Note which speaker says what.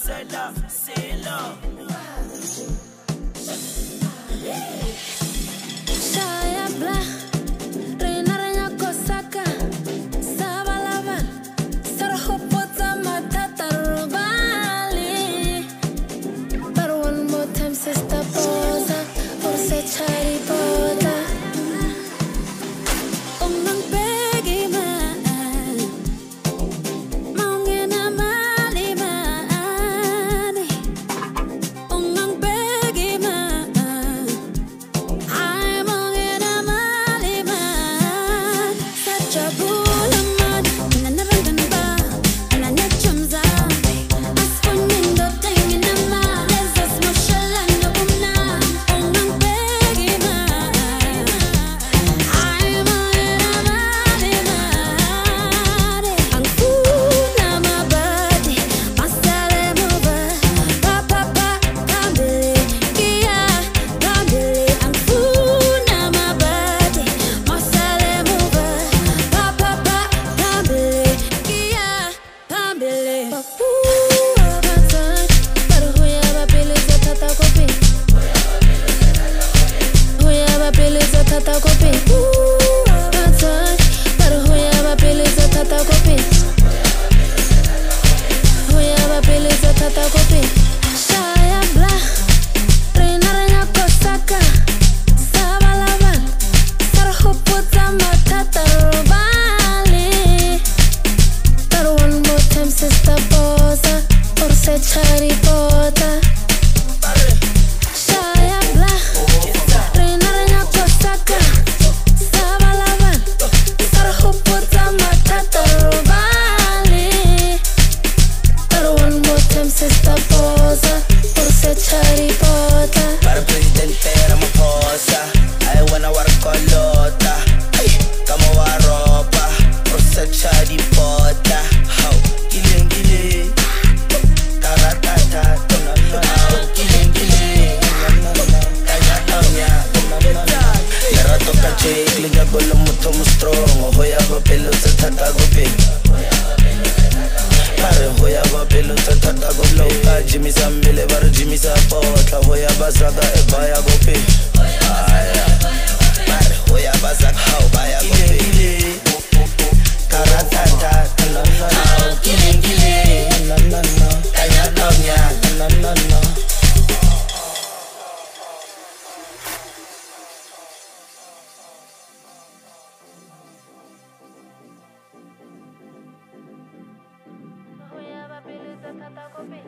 Speaker 1: Sela, Sela.
Speaker 2: Shaya bla, reina reina kosaka, sabalaban, sarhopota matata rubali. But one more time, sister posa, por se chari pota. Omang begi man, maungena mali man. Omang begi man. Tata kopi, touch. Pero huyaba pilis o tata kopi. Huyaba pilis o tata kopi. Shaya bla, reina reina kosaka, sabalaban, sarhopota matata rubali. Pero one more time, sister posa, por se chari pota. Sister posa, por se charipota.
Speaker 1: Para presidente Ramaphosa, I wanna work con lota. Como va ropa, por se charipota. How, killing, killing. Taratata, killing, killing. Yara toka chick, liga con los mucho strong. Hoya va pelo se tata gopi. Hoya ba pelo tata go bloka Jimmy Sambile bar Jimmy Sapota Hoya ba saka e baya go pe Hoya ba saka how baya go pe Karatata no no no killing killing no no no kaya tonya no no no
Speaker 2: Tata kopi.